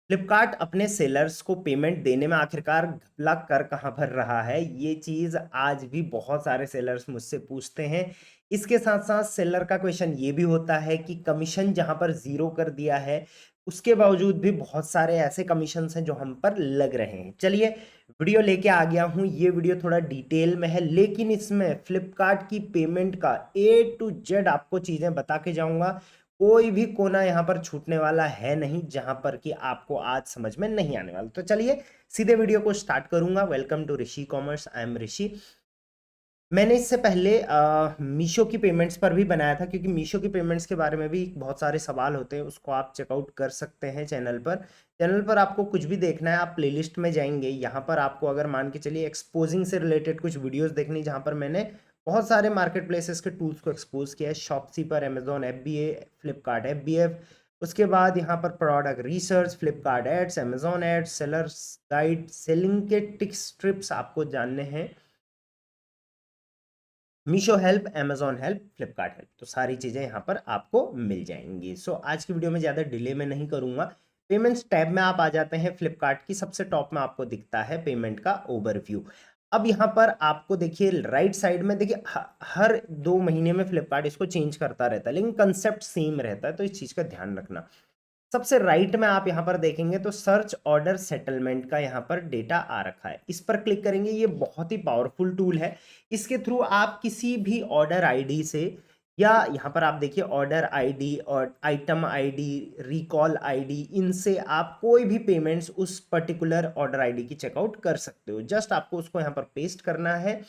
फ्लिपकार्ट अपने सेलर्स को पेमेंट देने में आखिरकार घपला कर कहाँ भर रहा है, ये चीज़ आज भी बहुत सारे सेलर्स मुझसे पूछते हैं। इसके साथ साथ सेलर का क्वेश्चन ये भी होता है कि कमीशन जहाँ पर ज़ीरो कर दिया है, उसके बावजूद भी बहुत सारे ऐसे कमीशंस हैं जो हम पर लग रहे हैं। चलिए, वीडियो लेके आ गया हूँ। ये वीडियो थोड़ा डिटेल में है, लेकिन इसमें फ्लिपकार्ट की पेमेंट का A to Z आपको चीज़ें बता के जाऊँगा। कोई भी कोना यहाँ पर छूटने वाला है नहीं जहां पर कि आपको आज समझ में नहीं आने वाला। तो चलिए सीधे वीडियो को स्टार्ट करूंगा। Welcome to Rishi Commerce, I am Rishi. मैंने इससे पहले मीशो की पेमेंट्स पर भी बनाया था, क्योंकि मीशो की पेमेंट्स के बारे में भी बहुत सारे सवाल होते हैं। उसको आप चेकआउट कर सकते हैं चैनल पर आपको कुछ भी देखना है, आप प्लेलिस्ट में जाएंगे। यहाँ पर आपको अगर मान के चलिए एक्सपोजिंग से रिलेटेड कुछ वीडियोस देखनी, जहाँ पर मैंने बहुत सारे मार्केट प्लेसेस के टूल्स को एक्सपोज किया है। शॉप्सी पर, अमेजोन FBA, फ्लिपकार्ट FBF, उसके बाद यहाँ पर product research, Flipkart ads, Amazon ads, sellers guide, selling के टिप्स ट्रिप्स आपको जानने हैं, Meesho help, Amazon help, Flipkart help, तो सारी चीज़ें यहाँ पर आपको मिल जाएंगी। सो आज की वीडियो में ज़्यादा डिले में नहीं करूँगा। पेमेंट्स टैब में आप आ जाते हैं। फ्लिपकार्ट की सबसे टॉप में आपको दिखता है पेमेंट का ओवरव्यू। अब यहाँ पर आपको देखिए राइट साइड में, देखिए हर 2 महीने में फ्लिपकार्ट इसको चेंज करता रहता है, लेकिन कंसेप्ट सेम रहता है, तो इस चीज़ का ध्यान रखना। सबसे राइट में आप यहाँ पर देखेंगे तो सर्च ऑर्डर सेटलमेंट का यहाँ पर डेटा आ रखा है। इस पर क्लिक करेंगे। ये बहुत ही पावरफुल टूल है। इसके थ्रू आप किसी भी ऑर्डर आईडी से, या यहाँ पर आप देखिए ऑर्डर आईडी और आइटम आईडी, रिकॉल आईडी, इनसे आप कोई भी पेमेंट्स उस पर्टिकुलर ऑर्डर आईडी की चेकआउट कर सकते हो। जस्ट आपको उसको यहाँ पर पेस्ट करना है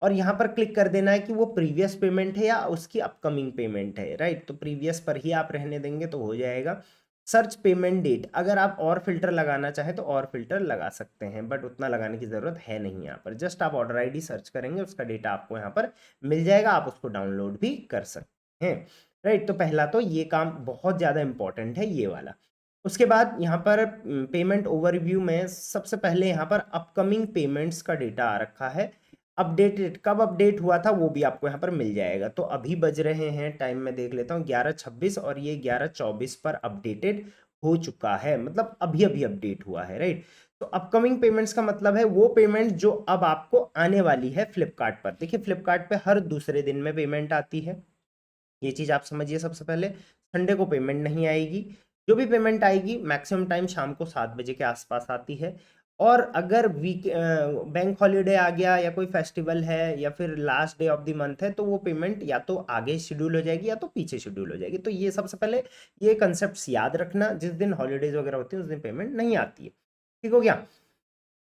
और यहाँ पर क्लिक कर देना है कि वो प्रीवियस पेमेंट है या उसकी अपकमिंग पेमेंट है। राइट, तो प्रीवियस पर ही आप रहने देंगे तो हो जाएगा। सर्च पेमेंट डेट, अगर आप और फिल्टर लगाना चाहें तो और फिल्टर लगा सकते हैं, बट उतना लगाने की जरूरत है नहीं। यहाँ पर जस्ट आप ऑर्डर आईडी सर्च करेंगे, उसका डेटा आपको यहाँ पर मिल जाएगा, आप उसको डाउनलोड भी कर सकते हैं। राइट, तो पहला तो ये काम बहुत ज़्यादा इंपॉर्टेंट है, ये वाला। उसके बाद यहाँ पर पेमेंट ओवरव्यू में सबसे पहले यहाँ पर अपकमिंग पेमेंट्स का डेटा आ रखा है। अपडेटेड, कब अपडेट हुआ था वो भी आपको यहाँ पर मिल जाएगा। तो अभी बज रहे हैं, टाइम में देख लेता हूँ, 11:26, और ये 11:24 पर अपडेटेड हो चुका है, मतलब अभी अभी अपडेट हुआ है। राइट, तो अपकमिंग पेमेंट्स का मतलब है वो पेमेंट जो अब आपको आने वाली है फ्लिपकार्ट पर। देखिए फ्लिपकार्ट पे हर दूसरे दिन में पेमेंट आती है, ये चीज़ आप समझिए। सबसे पहले संडे को पेमेंट नहीं आएगी। जो भी पेमेंट आएगी मैक्सिमम टाइम शाम को 7 बजे के आसपास आती है। और अगर बैंक हॉलीडे आ गया या कोई फेस्टिवल है या फिर last day of the month है, तो वो पेमेंट या तो आगे शेड्यूल हो जाएगी या तो पीछे शेड्यूल हो जाएगी। तो ये सबसे पहले ये कंसेप्ट याद रखना, जिस दिन हॉलीडेज वगैरह होती है उस दिन पेमेंट नहीं आती है। ठीक हो गया।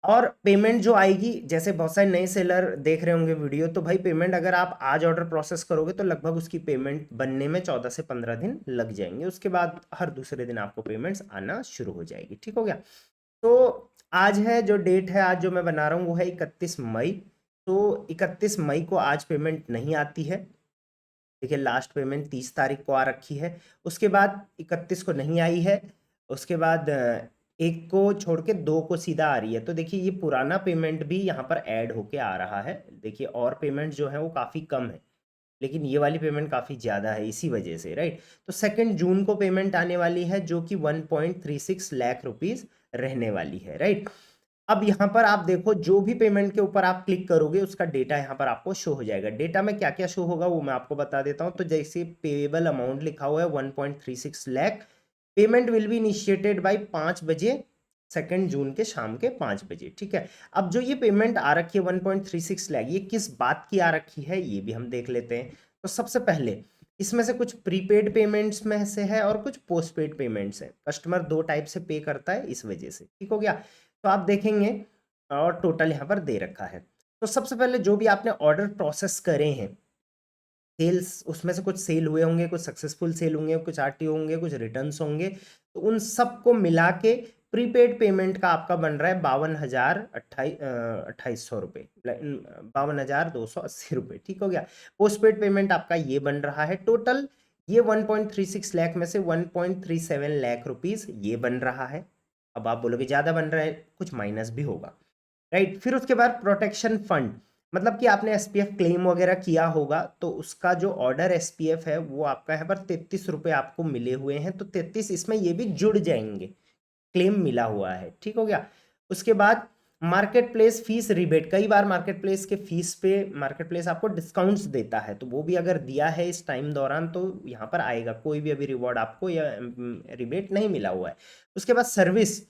और पेमेंट जो आएगी, जैसे बहुत सारे नए सेलर देख रहे होंगे वीडियो, तो भाई पेमेंट अगर आप आज ऑर्डर प्रोसेस करोगे तो लगभग उसकी पेमेंट बनने में 14 से 15 दिन लग जाएंगे। उसके बाद हर दूसरे दिन आपको पेमेंट्स आना शुरू हो जाएगी। ठीक हो गया। तो आज है जो डेट है, आज जो मैं बना रहा हूँ वो है 31 मई। तो 31 मई को आज पेमेंट नहीं आती है। देखिए लास्ट पेमेंट 30 तारीख को आ रखी है, उसके बाद 31 को नहीं आई है, उसके बाद 1 को छोड़ के 2 को सीधा आ रही है। तो देखिए ये पुराना पेमेंट भी यहाँ पर ऐड होके आ रहा है। देखिए और पेमेंट जो है वो काफ़ी कम है, लेकिन ये वाली पेमेंट काफ़ी ज़्यादा है इसी वजह से। राइट, तो 2 जून को पेमेंट आने वाली है, जो कि 1.36 लाख रुपीज़ रहने वाली है। राइट, अब यहाँ पर आप देखो जो भी पेमेंट के ऊपर आप क्लिक करोगे उसका डेटा यहाँ पर आपको शो हो जाएगा। डेटा में क्या क्या शो होगा वो मैं आपको बता देता हूँ। तो जैसे पेएबल अमाउंट लिखा हुआ है 1.36 lakh, payment will be initiated by 5 बजे 2 जून के शाम के 5 बजे। ठीक है, अब जो ये पेमेंट आ रखी है 1.36 लाख, ये किस बात की आ रखी है ये भी हम देख लेते हैं। तो सबसे पहले इसमें से कुछ प्रीपेड पेमेंट्स में से है और कुछ पोस्टपेड पेमेंट्स है। कस्टमर 2 टाइप से पे करता है इस वजह से। ठीक हो गया। तो आप देखेंगे और टोटल यहाँ पर दे रखा है। तो सबसे पहले जो भी आपने ऑर्डर प्रोसेस करे हैं, सेल्स, उसमें से कुछ सेल हुए होंगे, कुछ सक्सेसफुल सेल होंगे, कुछ RTO होंगे, कुछ रिटर्न्स होंगे, तो उन सबको मिला के प्रीपेड पेमेंट का आपका बन रहा है 52,2800 रुपये, 52,280 रुपये। ठीक हो गया। पोस्टपेड पेमेंट आपका ये बन रहा है टोटल, ये 1.36 लाख में से 1.37 लाख रुपीज़ ये बन रहा है। अब आप बोलोगे ज़्यादा बन रहा है, कुछ माइनस भी होगा। राइट, फिर उसके बाद प्रोटेक्शन फंड, मतलब कि आपने SPF क्लेम वगैरह किया होगा, तो उसका जो ऑर्डर SPF है वो आपका यहाँ पर 33 रुपये आपको मिले हुए हैं। तो 33 इसमें ये भी जुड़ जाएंगे। क्लेम मिला हुआ है, ठीक हो गया। उसके बाद मार्केट प्लेस फीस रिबेट, कई बार मार्केट प्लेस के फीस पे मार्केट प्लेस आपको डिस्काउंट्स देता है, तो वो भी अगर दिया है इस टाइम दौरान तो यहाँ पर आएगा, कोई भी अभी रिवॉर्ड आपको या रिबेट नहीं मिला हुआ है। उसके बाद सर्विस,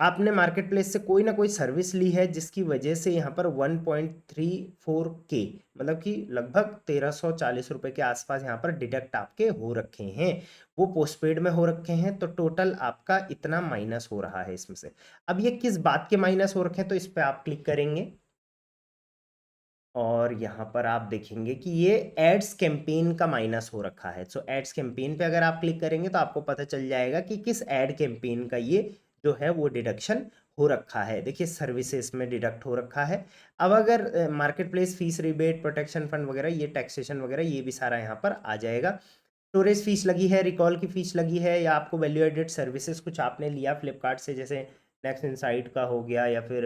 आपने मार्केट प्लेस से कोई ना कोई सर्विस ली है जिसकी वजह से यहाँ पर 1.34K मतलब कि लगभग 1340 रुपए के आसपास यहाँ पर डिडक्ट आपके हो रखे हैं, वो पोस्टपेड में हो रखे हैं, तो टोटल आपका इतना माइनस हो रहा है इसमें से। अब ये किस बात के माइनस हो रखे हैं, तो इस पर आप क्लिक करेंगे और यहाँ पर आप देखेंगे कि ये एड्स कैंपेन का माइनस हो रखा है। सो एड्स कैंपेन पे अगर आप क्लिक करेंगे तो आपको पता चल जाएगा कि किस एड कैंपेन का ये जो है वो डिडक्शन हो रखा है। देखिए सर्विसेज में डिडक्ट हो रखा है। अब अगर market place fees rebate protection fund वगैरह ये टैक्सेशन वगैरह ये भी सारा यहाँ पर आ जाएगा। स्टोरेज फीस लगी है, रिकॉल की फीस लगी है, या आपको वैल्यू एडेड सर्विसेज कुछ आपने लिया फ्लिपकार्ट से, जैसे नेक्स्ट इनसाइट का हो गया या फिर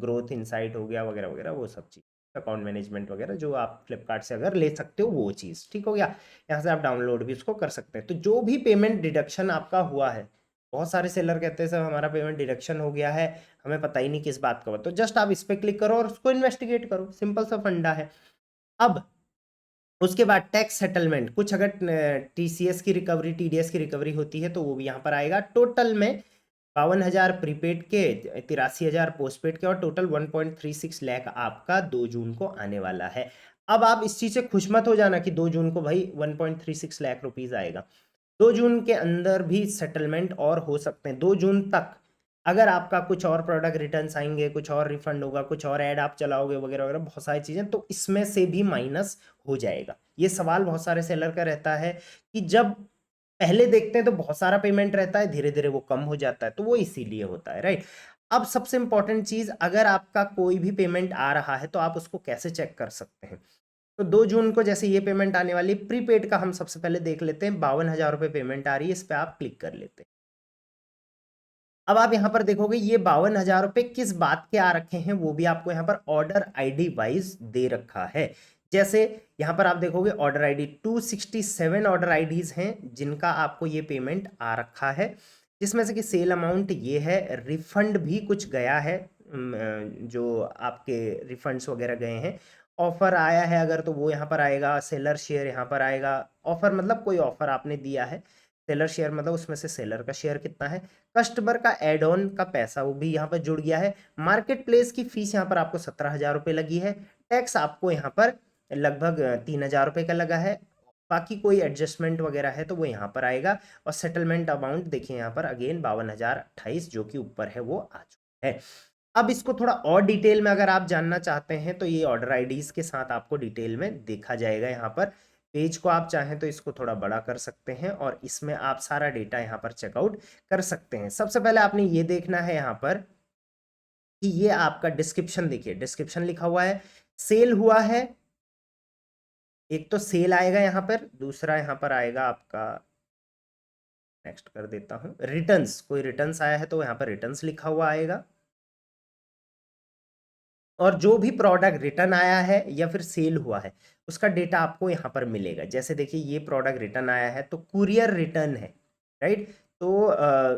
ग्रोथ इनसाइट हो गया वगैरह वगैरह, वो सब चीज़ अकाउंट मैनेजमेंट वगैरह जो आप फ्लिपकार्ट से अगर ले सकते हो वो चीज़, ठीक हो गया। यहाँ से आप डाउनलोड भी उसको कर सकते हैं। तो जो भी पेमेंट डिडक्शन आपका हुआ है, बहुत सारे सेलर कहते हैं सर हमारा पेमेंट डिडक्शन हो गया है, हमें पता ही नहीं किस बात का हुआ, तो जस्ट आप इस पर क्लिक करो और उसको इन्वेस्टिगेट करो, सिंपल सा फंडा है। अब उसके बाद टैक्स सेटलमेंट, कुछ अगर टीसीएस की रिकवरी टीडीएस की रिकवरी होती है तो वो भी यहाँ पर आएगा। टोटल में 52,000 प्रीपेड के, 83,000 पोस्टपेड के और टोटल 1.36 लाख आपका 2 जून को आने वाला है। अब आप इस चीज़ से खुश मत हो जाना कि 2 जून को भाई 1.36 लाख रुपीज़ आएगा। 2 जून के अंदर भी सेटलमेंट और हो सकते हैं। 2 जून तक अगर आपका कुछ और प्रोडक्ट रिटर्न्स आएंगे, कुछ और रिफंड होगा, कुछ और ऐड आप चलाओगे वगैरह वगैरह बहुत सारी चीज़ें, तो इसमें से भी माइनस हो जाएगा। ये सवाल बहुत सारे सेलर का रहता है कि जब पहले देखते हैं तो बहुत सारा पेमेंट रहता है, धीरे धीरे वो कम हो जाता है, तो वो इसीलिए होता है, राइट। अब सबसे इंपॉर्टेंट चीज, अगर आपका कोई भी पेमेंट आ रहा है तो आप उसको कैसे चेक कर सकते हैं। तो 2 जून को जैसे ये पेमेंट आने वाली है, प्रीपेड का हम सबसे पहले देख लेते हैं। 52,000 रुपये पेमेंट आ रही है, इस पर आप क्लिक कर लेते हैं। अब आप यहाँ पर देखोगे ये 52,000 रुपये किस बात के आ रखे हैं, वो भी आपको यहाँ पर ऑर्डर आईडी वाइज दे रखा है। जैसे यहाँ पर आप देखोगे ऑर्डर आईडी 267 ऑर्डर आईडीज हैं जिनका आपको ये पेमेंट आ रखा है, जिसमें से कि सेल अमाउंट ये है, रिफंड भी कुछ गया है, जो आपके रिफंड्स वगैरह गए हैं। ऑफर आया है अगर तो वो यहाँ पर आएगा, सेलर शेयर यहाँ पर आएगा। ऑफर मतलब कोई ऑफर आपने दिया है, सेलर शेयर मतलब उसमें से सेलर का शेयर कितना है, कस्टमर का एड ऑन का पैसा वो भी यहाँ पर जुड़ गया है। मार्केट प्लेस की फीस यहाँ पर आपको 17,000 रुपये लगी है। टैक्स आपको यहाँ पर लगभग 3,000 रुपये का लगा है। बाकी कोई एडजस्टमेंट वगैरह है तो वो यहाँ पर आएगा। और सेटलमेंट अमाउंट देखिए यहाँ पर अगेन 52,028 जो कि ऊपर है वो आ चुका है। अब इसको थोड़ा और डिटेल में अगर आप जानना चाहते हैं तो ये ऑर्डर आईडीज के साथ आपको डिटेल में देखा जाएगा। यहाँ पर पेज को आप चाहें तो इसको थोड़ा बड़ा कर सकते हैं और इसमें आप सारा डेटा यहाँ पर चेकआउट कर सकते हैं। सबसे पहले आपने ये देखना है यहाँ पर कि ये आपका डिस्क्रिप्शन, देखिए डिस्क्रिप्शन लिखा हुआ है, सेल हुआ है, एक तो सेल आएगा यहाँ पर, दूसरा यहाँ पर आएगा आपका, नेक्स्ट कर देता हूँ, रिटर्न्स, कोई रिटर्न्स आया है तो यहाँ पर रिटर्न्स लिखा हुआ आएगा। और जो भी प्रोडक्ट रिटर्न आया है या फिर सेल हुआ है उसका डेटा आपको यहाँ पर मिलेगा। जैसे देखिए ये प्रोडक्ट रिटर्न आया है तो कुरियर रिटर्न है, राइट। तो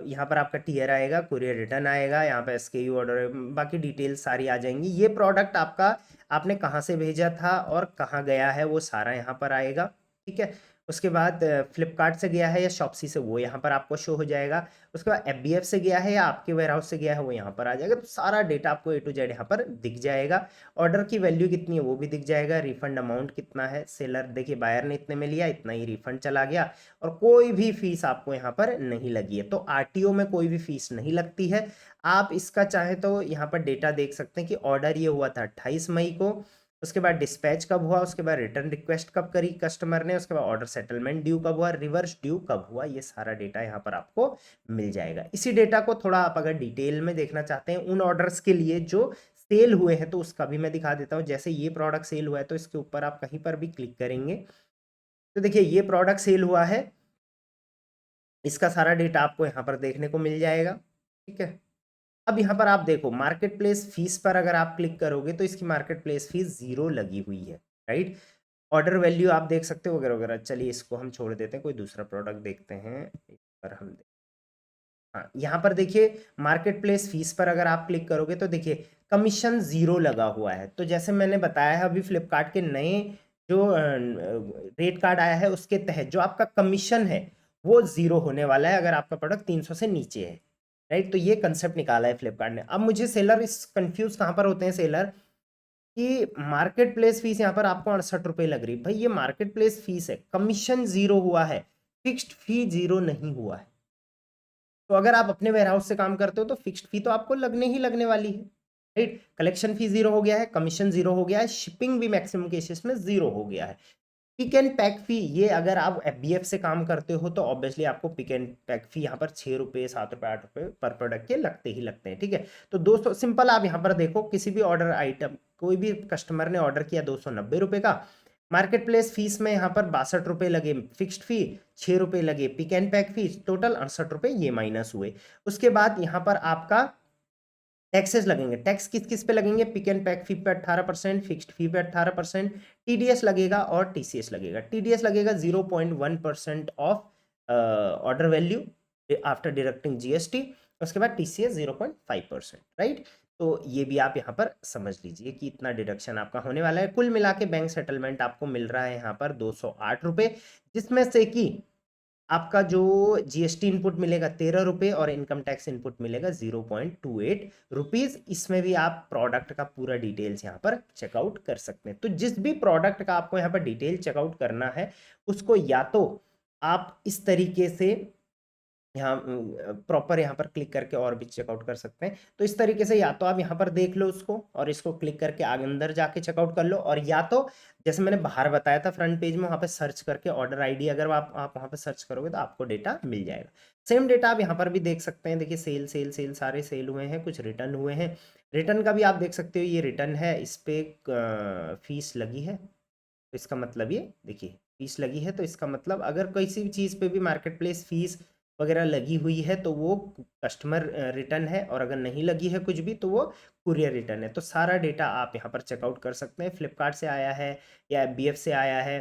यहाँ पर आपका टीयर आएगा, कुरियर रिटर्न आएगा, यहाँ पर एसकेयू ऑर्डर, बाकी डिटेल्स सारी आ जाएंगी। ये प्रोडक्ट आपका आपने कहाँ से भेजा था और कहाँ गया है वो सारा यहाँ पर आएगा, ठीक है। उसके बाद फ्लिपकार्ट से गया है या शॉप्सी से वो यहाँ पर आपको शो हो जाएगा। उसके बाद एफबीएफ से गया है या आपके वेयरहाउस से गया है वो यहाँ पर आ जाएगा। तो सारा डेटा आपको ए टू जेड यहाँ पर दिख जाएगा। ऑर्डर की वैल्यू कितनी है वो भी दिख जाएगा, रिफंड अमाउंट कितना है, सेलर देखिए बायर ने इतने में लिया, इतना ही रिफंड चला गया, और कोई भी फीस आपको यहाँ पर नहीं लगी है। तो आरटीओ में कोई भी फीस नहीं लगती है। आप इसका चाहे तो यहाँ पर डेटा देख सकते हैं कि ऑर्डर ये हुआ था 28 मई को, उसके बाद डिस्पैच कब हुआ, उसके बाद रिटर्न रिक्वेस्ट कब करी कस्टमर ने, उसके बाद ऑर्डर सेटलमेंट ड्यू कब हुआ, रिवर्स ड्यू कब हुआ, ये सारा डेटा यहाँ पर आपको मिल जाएगा। इसी डेटा को थोड़ा आप अगर डिटेल में देखना चाहते हैं उन ऑर्डर्स के लिए जो सेल हुए हैं तो उसका भी मैं दिखा देता हूँ। जैसे ये प्रोडक्ट सेल हुआ है तो इसके ऊपर आप कहीं पर भी क्लिक करेंगे तो देखिए ये प्रोडक्ट सेल हुआ है, इसका सारा डेटा आपको यहाँ पर देखने को मिल जाएगा, ठीक है। अब यहाँ पर आप देखो मार्केट प्लेस फीस पर अगर आप क्लिक करोगे तो इसकी मार्केट प्लेस फीस 0 लगी हुई है, राइट। ऑर्डर वैल्यू आप देख सकते हो वगैरह वगैरह। चलिए इसको हम छोड़ देते हैं, कोई दूसरा प्रोडक्ट देखते हैं इस पर हम हाँ, यहाँ पर देखिए मार्केट प्लेस फीस पर अगर आप क्लिक करोगे तो देखिए कमीशन 0 लगा हुआ है। तो जैसे मैंने बताया है अभी फ्लिपकार्ट के नए जो रेट कार्ड आया है उसके तहत जो आपका कमीशन है वो 0 होने वाला है अगर आपका प्रोडक्ट 300 से नीचे है, राइट। तो ये कंसेप्ट निकाला है फ्लिपकार्ट ने। अब मुझे सेलर इस कंफ्यूज कहाँ पर होते हैं सेलर कि मार्केट प्लेस फीस यहाँ पर आपको 68 रुपये लग रही है। भाई ये मार्केट प्लेस फीस है, कमीशन 0 हुआ है, फिक्स्ड फी 0 नहीं हुआ है। तो अगर आप अपने वेयरहाउस से काम करते हो तो फिक्स्ड फी तो आपको लगने ही लगने वाली है, राइट। कलेक्शन फी 0 हो गया है, कमीशन 0 हो गया है, शिपिंग भी मैक्सिमम केसेस में 0 हो गया है। पिक एंड पैक फी, ये अगर आप एफबीएफ से काम करते हो तो ऑब्वियसली आपको पिक एंड पैक फी यहाँ पर 6 रुपये 7 रुपये 8 रुपये पर प्रोडक्ट के लगते ही लगते हैं, ठीक है। तो दोस्तों सिंपल आप यहाँ पर देखो किसी भी ऑर्डर आइटम कोई भी कस्टमर ने ऑर्डर किया 290 रुपये का, मार्केट प्लेस फीस में यहाँ पर 62 रुपये लगे फिक्स्ड फी, 6 रुपये लगे pick and pack fees, total 68 रुपये ये माइनस हुए। उसके बाद यहाँ पर आपका टैक्सेस लगेंगे। टैक्स किस किस पे लगेंगे? पिक एंड पैक फी पे 18%, फिक्स्ड फी पे 18%, टीडीएस लगेगा और टीसीएस लगेगा। टीडीएस लगेगा 0.1% of order value after deducting GST. उसके बाद टीसीएस 0.5%, राइट। तो ये भी आप यहाँ पर समझ लीजिए कि इतना डिडक्शन आपका होने वाला है। कुल मिला के बैंक सेटलमेंट आपको मिल रहा है यहाँ पर 208 रुपये, जिसमें से कि आपका जो जीएसटी इनपुट मिलेगा 13 रुपये और इनकम टैक्स इनपुट मिलेगा 0.28 रुपीज। इसमें भी आप प्रोडक्ट का पूरा डिटेल्स यहाँ पर चेकआउट कर सकते हैं। तो जिस भी प्रोडक्ट का आपको यहाँ पर डिटेल चेकआउट करना है उसको या तो आप इस तरीके से यहाँ प्रॉपर यहाँ पर क्लिक करके और भी चेकआउट कर सकते हैं। तो इस तरीके से या तो आप यहाँ पर देख लो उसको और इसको क्लिक करके आगे अंदर जाके चेकआउट कर लो, और या तो जैसे मैंने बाहर बताया था फ्रंट पेज में वहाँ पे सर्च करके ऑर्डर आईडी अगर आप वहाँ पे सर्च करोगे तो आपको डेटा मिल जाएगा। सेम डेटा आप यहाँ पर भी देख सकते हैं। देखिए सेल सेल सेल सारे सेल हुए हैं, कुछ रिटर्न हुए हैं। रिटर्न का भी आप देख सकते हो, ये रिटर्न है, इस पर फीस लगी है। तो इसका मतलब ये देखिए फीस लगी है, तो इसका मतलब अगर किसी भी चीज़ पे भी मार्केट प्लेस फीस वगैरह लगी हुई है तो वो कस्टमर रिटर्न है, और अगर नहीं लगी है कुछ भी तो वो कुरियर रिटर्न है। तो सारा डेटा आप यहाँ पर चेकआउट कर सकते हैं। फ्लिपकार्ट से आया है या एफबीएफ से आया है।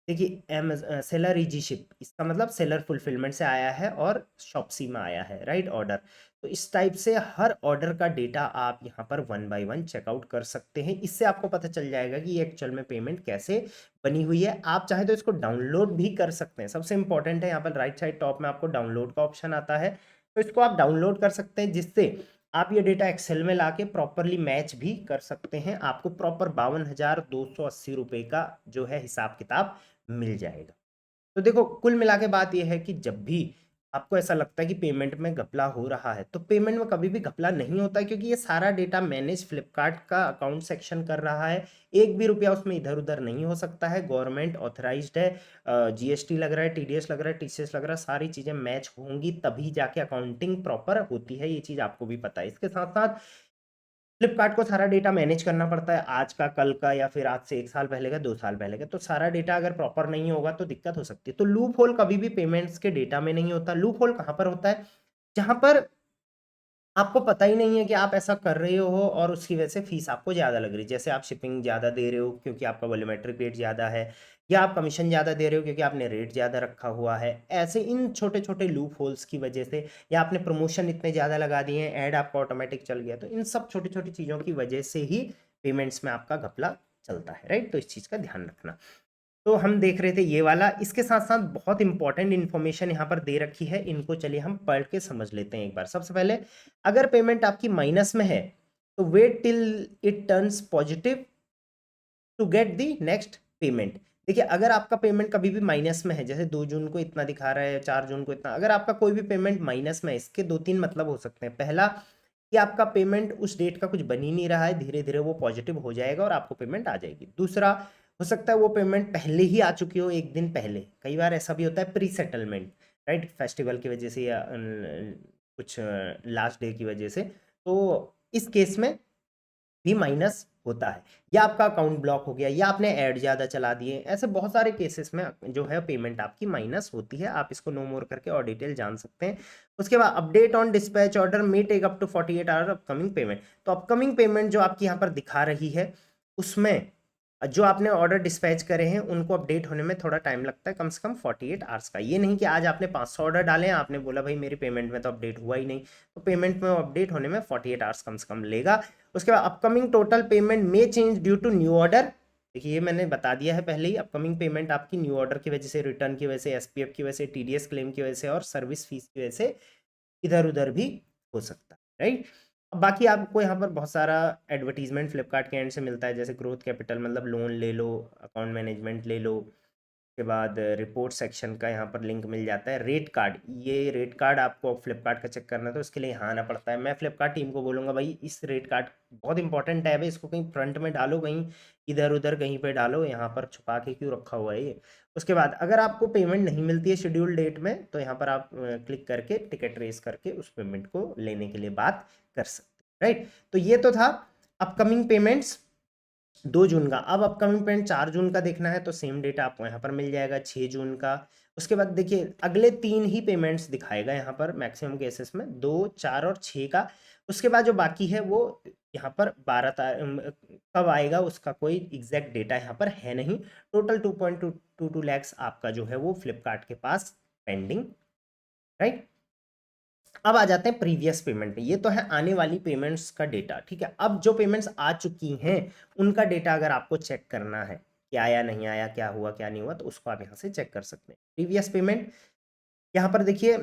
देखिए सेलर इजी शिप, इसका मतलब सेलर फुलफिलमेंट से आया है और शॉप्सी में आया है, राइट ऑर्डर। तो इस टाइप से हर ऑर्डर का डेटा आप यहाँ पर 1 बाय 1 चेकआउट कर सकते हैं। इससे आपको पता चल जाएगा कि ये एक्चुअल में पेमेंट कैसे बनी हुई है। आप चाहे तो इसको डाउनलोड भी कर सकते हैं। सबसे इंपॉर्टेंट है यहाँ पर राइट साइड टॉप में आपको डाउनलोड का ऑप्शन आता है, तो इसको आप डाउनलोड कर सकते हैं, जिससे आप ये डेटा एक्सेल में लाके प्रॉपरली मैच भी कर सकते हैं। आपको प्रॉपर 52,280 रुपये का जो है हिसाब किताब मिल जाएगा। तो देखो कुल मिला के बात यह है कि जब भी आपको ऐसा लगता है कि पेमेंट में घपला हो रहा है तो पेमेंट में कभी भी घपला नहीं होता है, क्योंकि ये सारा डेटा मैनेज फ्लिपकार्ट का अकाउंट सेक्शन कर रहा है। एक भी रुपया उसमें इधर उधर नहीं हो सकता है। गवर्नमेंट ऑथराइज्ड है, जीएसटी लग रहा है, टीडीएस लग रहा है, टीसीएस लग रहा है, सारी चीज़ें मैच होंगी तभी जाके अकाउंटिंग प्रॉपर होती है। ये चीज़ आपको भी पता है। इसके साथ साथ फ्लिपकार्ट को सारा डेटा मैनेज करना पड़ता है, आज का, कल का, या फिर आज से 1 साल पहले का, 2 साल पहले का। तो सारा डेटा अगर प्रॉपर नहीं होगा तो दिक्कत हो सकती है। तो लूप होल कभी भी पेमेंट्स के डेटा में नहीं होता। लूप होल कहाँ पर होता है? जहाँ पर आपको पता ही नहीं है कि आप ऐसा कर रहे हो और उसकी वजह से फीस आपको ज़्यादा लग रही है। जैसे आप शिपिंग ज़्यादा दे रहे हो क्योंकि आपका वॉल्यूमेट्रिक रेट ज़्यादा है, या आप कमीशन ज़्यादा दे रहे हो क्योंकि आपने रेट ज़्यादा रखा हुआ है। ऐसे इन छोटे छोटे लूप होल्स की वजह से, या आपने प्रमोशन इतने ज़्यादा लगा दिए हैं, ऐड आपका ऑटोमेटिक चल गया, तो इन सब छोटी छोटी चीज़ों की वजह से ही पेमेंट्स में आपका घपला चलता है, राइट। तो इस चीज़ का ध्यान रखना। तो हम देख रहे थे ये वाला। इसके साथ साथ बहुत इंपॉर्टेंट इन्फॉर्मेशन यहाँ पर दे रखी है, इनको चलिए हम पढ़ के समझ लेते हैं एक बार। सबसे पहले अगर पेमेंट आपकी माइनस में है तो wait till it turns positive to get the next payment. देखिए अगर आपका पेमेंट कभी भी माइनस में है, जैसे 2 जून को इतना दिखा रहा है, 4 जून को इतना, अगर आपका कोई भी पेमेंट माइनस में है, इसके 2-3 मतलब हो सकते हैं। पहला कि आपका पेमेंट उस डेट का कुछ बन ही नहीं रहा है, धीरे धीरे वो पॉजिटिव हो जाएगा और आपको पेमेंट आ जाएगी। दूसरा हो सकता है वो पेमेंट पहले ही आ चुकी हो, एक दिन पहले। कई बार ऐसा भी होता है प्री सेटलमेंट, राइट, फेस्टिवल की वजह से या कुछ लास्ट डे की वजह से। तो इस केस में भी माइनस होता है, या आपका अकाउंट ब्लॉक हो गया, या आपने ऐड ज़्यादा चला दिए। ऐसे बहुत सारे केसेस में जो है पेमेंट आपकी माइनस होती है। आप इसको नो मोर करके और डिटेल जान सकते हैं। उसके बाद update on dispatch order may take up to 48 hour upcoming payment. तो अपकमिंग पेमेंट जो आपकी यहाँ पर दिखा रही है उसमें जो आपने ऑर्डर डिस्पैच करे हैं उनको अपडेट होने में थोड़ा टाइम लगता है, कम से कम 48 आवर्स का। ये नहीं कि आज आपने 500 ऑर्डर डाले हैं, आपने बोला भाई मेरी पेमेंट में तो अपडेट हुआ ही नहीं, तो पेमेंट में अपडेट होने में 48 आवर्स कम से कम लेगा। उसके बाद upcoming total payment may change due to new order. देखिए ये मैंने बता दिया है पहले ही, अपकमिंग पेमेंट आपकी न्यू ऑर्डर की वजह से, रिटर्न की वजह से, एसपीएफ की वजह से, टीडीएस क्लेम की वजह से और सर्विस फीस की वजह से इधर उधर भी हो सकता है, राइट। अब बाकी आपको यहाँ पर बहुत सारा एडवर्टीजमेंट फ्लिपकार्ट के एंड से मिलता है, जैसे ग्रोथ कैपिटल मतलब लोन ले लो, अकाउंट मैनेजमेंट ले लो, के बाद रिपोर्ट सेक्शन का यहाँ पर लिंक मिल जाता है। रेट कार्ड, ये रेट कार्ड आपको फ्लिपकार्ट का चेक करना है तो इसके लिए यहाँ आना पड़ता है। मैं फ्लिपकार्ट टीम को बोलूँगा भाई इस रेट कार्ड बहुत इंपॉर्टेंट टैब है, इसको कहीं फ्रंट में डालो, कहीं इधर उधर कहीं पे डालो, यहाँ पर छुपा के क्यों रखा हुआ है ये। उसके बाद अगर आपको पेमेंट नहीं मिलती है शेड्यूल डेट में, तो यहाँ पर आप क्लिक करके टिकट रेस करके उस पेमेंट को लेने के लिए बात कर सकते हैं, राइट। तो ये तो था अपकमिंग पेमेंट्स 2 जून का। अब अपकमिंग पेमेंट 4 जून का देखना है तो सेम डेट आपको यहाँ पर मिल जाएगा 6 जून का। उसके बाद देखिए अगले 3 ही पेमेंट्स दिखाएगा यहाँ पर मैक्सिमम केसेस में, 2, 4 और 6 का। उसके बाद जो बाकी है वो यहाँ पर 12 कब आएगा उसका कोई एग्जैक्ट डेटा यहाँ पर है नहीं। टोटल 2.22 लैक्स आपका जो है वो फ्लिपकार्ट के पास पेंडिंग, राइट। अब आ जाते हैं प्रीवियस पेमेंट पे। ये तो है आने वाली पेमेंट्स का डेटा, ठीक है। अब जो पेमेंट्स आ चुकी हैं उनका डेटा अगर आपको चेक करना है कि आया नहीं आया, क्या हुआ क्या नहीं हुआ, तो उसको आप यहाँ से चेक कर सकते हैं। प्रीवियस पेमेंट यहाँ पर देखिए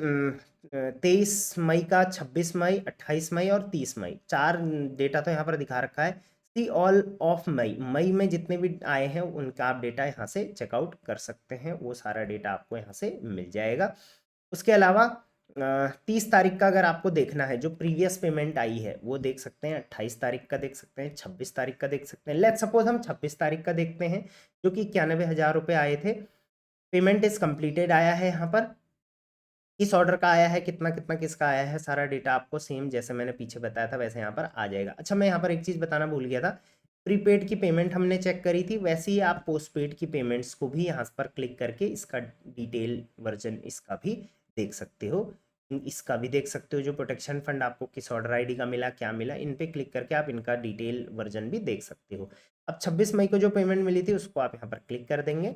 23 मई का, 26 मई, 28 मई और 30 मई, 4 डेटा तो यहाँ पर दिखा रखा है। सी ऑल ऑफ मई, मई में जितने भी आए हैं उनका आप डेटा यहाँ से चेकआउट कर सकते हैं, वो सारा डेटा आपको यहाँ से मिल जाएगा। उसके अलावा 30 तारीख का अगर आपको देखना है, जो प्रीवियस पेमेंट आई है वो देख सकते हैं, 28 तारीख का देख सकते हैं, 26 तारीख का देख सकते हैं। लेट्स सपोज हम 26 तारीख का देखते हैं, जो कि 91,000 रुपये आए थे। पेमेंट इज कंप्लीटेड आया है यहाँ पर, किस ऑर्डर का आया है, कितना कितना किसका आया है, सारा डेटा आपको सेम जैसे मैंने पीछे बताया था वैसे यहाँ पर आ जाएगा। अच्छा मैं यहाँ पर एक चीज़ बताना भूल गया था, प्रीपेड की पेमेंट हमने चेक करी थी, वैसे ही आप पोस्टपेड की पेमेंट्स को भी यहाँ पर क्लिक करके इसका डिटेल वर्जन इसका भी देख सकते हो। इसका भी देख सकते हो, जो प्रोटेक्शन फंड आपको किस ऑर्डर आईडी का मिला, क्या मिला, इन पे क्लिक करके आप इनका डिटेल वर्जन भी देख सकते हो। अब 26 मई को जो पेमेंट मिली थी उसको आप यहाँ पर क्लिक कर देंगे,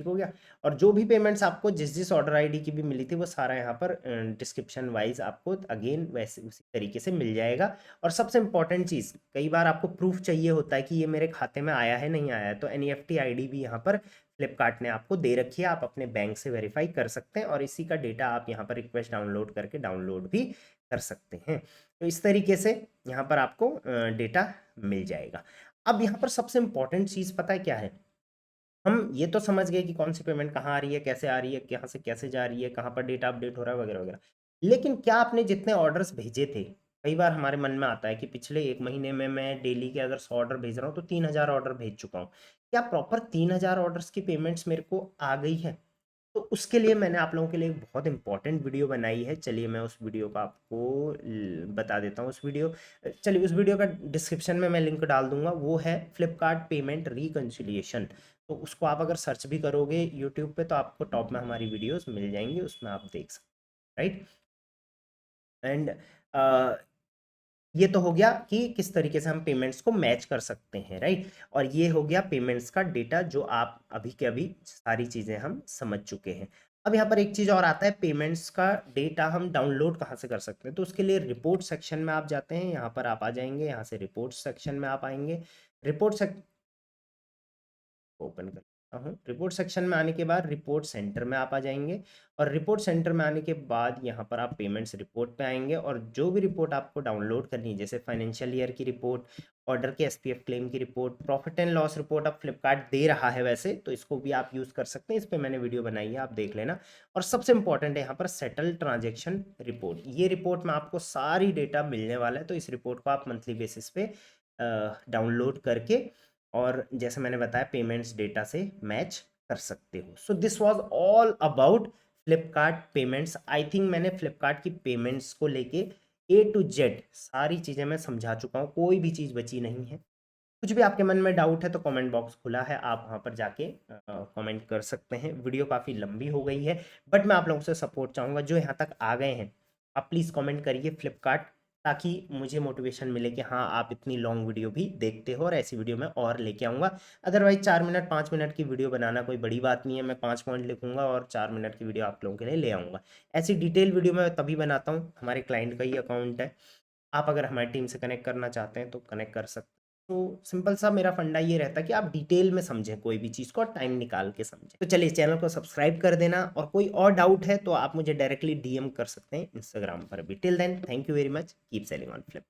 ठीक हो गया। और जो भी पेमेंट्स आपको जिस जिस ऑर्डर आईडी की भी मिली थी वो सारा यहाँ पर डिस्क्रिप्शन वाइज आपको अगेन वैसे उसी तरीके से मिल जाएगा। और सबसे इंपॉर्टेंट चीज़, कई बार आपको प्रूफ चाहिए होता है कि ये मेरे खाते में आया है नहीं आया है, तो एनईएफटी आईडी भी यहाँ पर फ्लिपकार्ट ने आपको दे रखी है, आप अपने बैंक से वेरीफाई कर सकते हैं और इसी का डेटा आप यहाँ पर रिक्वेस्ट डाउनलोड करके डाउनलोड भी कर सकते हैं। तो इस तरीके से यहाँ पर आपको डेटा मिल जाएगा। अब यहाँ पर सबसे इंपॉर्टेंट चीज़ पता है क्या है, हम ये तो समझ गए कि कौन सी पेमेंट कहाँ आ रही है, कैसे आ रही है, कहाँ से कैसे जा रही है, कहाँ पर डेटा अपडेट हो रहा है वगैरह वगैरह। लेकिन क्या आपने जितने ऑर्डर्स भेजे थे, कई बार हमारे मन में आता है कि पिछले 1 महीने में मैं डेली के अगर 100 ऑर्डर भेज रहा हूँ तो 3000 ऑर्डर भेज चुका हूँ, क्या प्रॉपर 3000 ऑर्डर्स की पेमेंट्स मेरे को आ गई है? तो उसके लिए मैंने आप लोगों के लिए एक बहुत इंपॉर्टेंट वीडियो बनाई है। चलिए मैं उस वीडियो का आपको बता देता हूँ। उस वीडियो, चलिए उस वीडियो का डिस्क्रिप्शन में मैं लिंक डाल दूंगा। वो है फ्लिपकार्ट पेमेंट रिकन्सिलिएशन। तो उसको आप अगर सर्च भी करोगे यूट्यूब पे तो आपको टॉप में हमारी वीडियोस मिल जाएंगी, उसमें आप देख सकते हैं, राइट। एंड ये तो हो गया कि किस तरीके से हम पेमेंट्स को मैच कर सकते हैं, राइट। और ये हो गया पेमेंट्स का डेटा, जो आप अभी के अभी सारी चीज़ें हम समझ चुके हैं। अब यहाँ पर एक चीज़ और आता है, पेमेंट्स का डेटा हम डाउनलोड कहाँ से कर सकते हैं। तो उसके लिए रिपोर्ट सेक्शन में आप जाते हैं, यहाँ पर आप आ जाएंगे, यहाँ से रिपोर्ट सेक्शन में आप आएंगे। रिपोर्ट सेक्शन ओपन कर लेता हूँ। रिपोर्ट सेक्शन में आने के बाद रिपोर्ट सेंटर में आप आ जाएंगे और रिपोर्ट सेंटर में आने के बाद यहाँ पर आप पेमेंट्स रिपोर्ट पे आएंगे और जो भी रिपोर्ट आपको डाउनलोड करनी है, जैसे फाइनेंशियल ईयर की रिपोर्ट, ऑर्डर के एसपीएफ क्लेम की report, profit and loss report अब फ्लिपकार्ट दे रहा है वैसे, तो इसको भी आप यूज़ कर सकते हैं। इस पर मैंने वीडियो बनाई है, आप देख लेना। और सबसे इंपॉर्टेंट है यहाँ पर सेटल ट्रांजेक्शन रिपोर्ट। ये रिपोर्ट में आपको सारी डेटा मिलने वाला है, तो इस रिपोर्ट को आप मंथली बेसिस पे डाउनलोड करके और जैसे मैंने बताया पेमेंट्स डेटा से मैच कर सकते हो। So this was all about Flipkart payments. I think मैंने फ्लिपकार्ट की पेमेंट्स को लेके ए टू जेड सारी चीज़ें मैं समझा चुका हूँ, कोई भी चीज़ बची नहीं है। कुछ भी आपके मन में डाउट है तो कमेंट बॉक्स खुला है, आप वहाँ पर जाके कमेंट कर सकते हैं। वीडियो काफ़ी लंबी हो गई है बट मैं आप लोगों से सपोर्ट चाहूँगा, जो यहाँ तक आ गए हैं आप प्लीज़ कमेंट करिए फ्लिपकार्ट, ताकि मुझे मोटिवेशन मिले कि हाँ आप इतनी लॉन्ग वीडियो भी देखते हो और ऐसी वीडियो मैं और लेके आऊँगा। अदरवाइज 4 मिनट 5 मिनट की वीडियो बनाना कोई बड़ी बात नहीं है, मैं 5 पॉइंट लिखूंगा और 4 मिनट की वीडियो आप लोगों के लिए ले आऊँगा। ऐसी डिटेल वीडियो मैं तभी बनाता हूँ, हमारे क्लाइंट का ही अकाउंट है, आप अगर हमारी टीम से कनेक्ट करना चाहते हैं तो कनेक्ट कर सकते हैं। तो सिंपल सा मेरा फंडा ये रहता है कि आप डिटेल में समझें कोई भी चीज़ को और टाइम निकाल के समझें। तो चलिए चैनल को सब्सक्राइब कर देना, और कोई और डाउट है तो आप मुझे डायरेक्टली डीएम कर सकते हैं इंस्टाग्राम पर भी। Till then thank you very much, keep selling on flip.